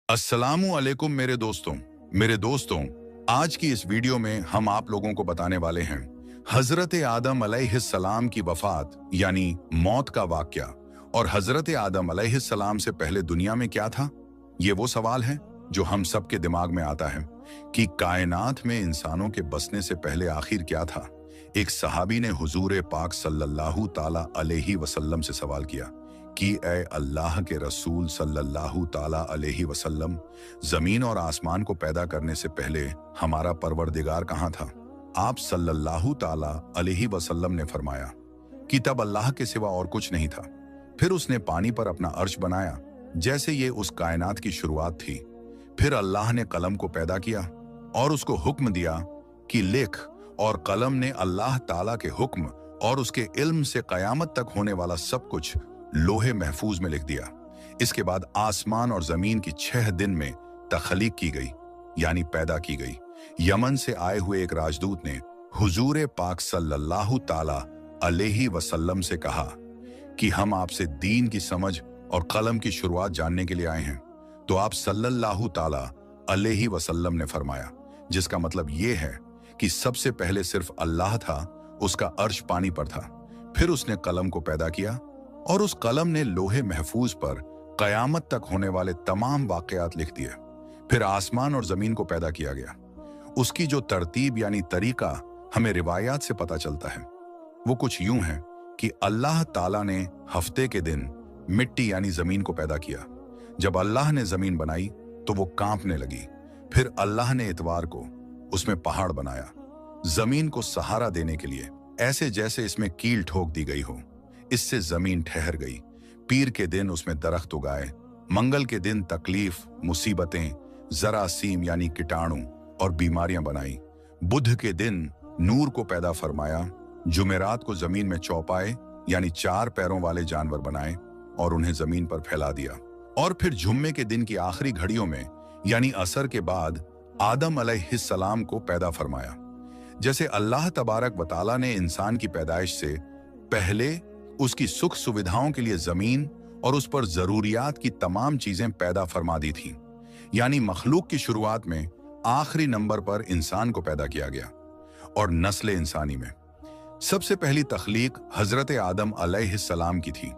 अस्सलामु अलैकुम मेरे दोस्तों, आज की इस वीडियो में हम आप लोगों को बताने वाले हैं हजरत आदम अलैहिस्सलाम की वफात यानी मौत का वाकया। और हजरत आदम अलैहिस्सलाम से पहले दुनिया में क्या था। ये वो सवाल है जो हम सबके दिमाग में आता है कि कायनात में इंसानों के बसने से पहले आखिर क्या था। एक सहाबी ने हुजूर पाक सल्लल्लाहु ताला अलैहि वसल्लम से सवाल किया कि ए अल्लाह के रसूल सल्लल्लाहु ताला अलैहि वसल्लम, जमीन और आसमान को पैदा करने से पहले हमारा परवरदिगार कहाँ था। आप सल्लल्लाहु ताला अलैहि वसल्लम ने फरमाया कि तब अल्लाह के सिवा और कुछ नहीं था। फिर उसने पानी पर अपना अर्श बनाया जैसे ये उस कायनात की शुरुआत थी। फिर अल्लाह ने कलम को पैदा किया और उसको हुक्म दिया कि लिख, और कलम ने अल्लाह ताला के हुक्म और उसके इल्म से कयामत तक होने वाला सब कुछ लोहे महफूज में लिख दिया। इसके बाद आसमान और जमीन की 6 दिन में तख्लीक की गई यानी पैदा की गई। यमन से आए हुए एक राजदूत ने हुजूर पाक सल्लल्लाहु ताला अलैहि वसल्लम से कहा कि हम आपसे दीन की समझ और कलम की शुरुआत जानने के लिए आए हैं। तो आप सल्लल्लाहु ताला अलैहि वसल्लम ने फरमाया, जिसका मतलब ये है कि सबसे पहले सिर्फ अल्लाह था, उसका अर्श पानी पर था। फिर उसने कलम को पैदा किया और उस कलम ने लोहे महफूज पर कयामत तक होने वाले तमाम वाकयात लिख दिए। फिर आसमान और जमीन को पैदा किया गया। उसकी जो तरतीब यानी तरीका हमें रिवायात से पता चलता है वो कुछ यूं है कि अल्लाह ताला ने हफ्ते के दिन मिट्टी यानी जमीन को पैदा किया। जब अल्लाह ने जमीन बनाई तो वो कांपने लगी। फिर अल्लाह ने इतवार को उसमें पहाड़ बनाया, जमीन को सहारा देने के लिए, ऐसे जैसे इसमें कील ठोक दी गई हो। इससे जमीन ठहर गई। पीर के दिन उसमें दरख्त उगाए। मंगल के दिन तकलीफ, मुसीबतें, जरासीम यानी कीटाणु और बीमारियां बनाई। बुध के दिन नूर को पैदा फरमाया। जुमेरात को जमीन में चौपाए यानी 4 पैरों वाले जानवर बनाए और उन्हें जमीन पर फैला दिया। और फिर जुम्मे के दिन की आखिरी घड़ियों में यानी असर के बाद आदम अलैहिस्सलाम को पैदा फरमाया। जैसे अल्लाह तबारक व तआला ने इंसान की पैदाइश से पहले उसकी सुख सुविधाओं के लिए जमीन और उस पर जरूरियात की तमाम चीजें पैदा फरमा दी थी, यानी मखलूक की शुरुआत में आखिरी नंबर पर इंसान को पैदा किया गया। और नस्ल इंसानी में सबसे पहली तख्लीक हजरत आदम अलैहिस्सलाम की थी।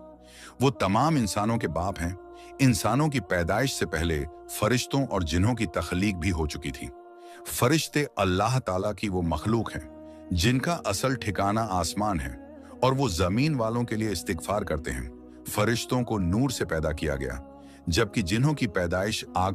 वो तमाम इंसानों के बाप हैं। इंसानों की पैदाइश से पहले फरिश्तों और जिन्हों की तख्लीक भी हो चुकी थी। फरिश्ते अल्लाह ताला की वो मखलूक हैं जिनका असल ठिकाना आसमान है और वो जमीन वालों के लिए इस्तिगफार करते हैं। फरिश्तों को नूर से पैदा किया गया, जबकि जिन्हों की पैदाइश आग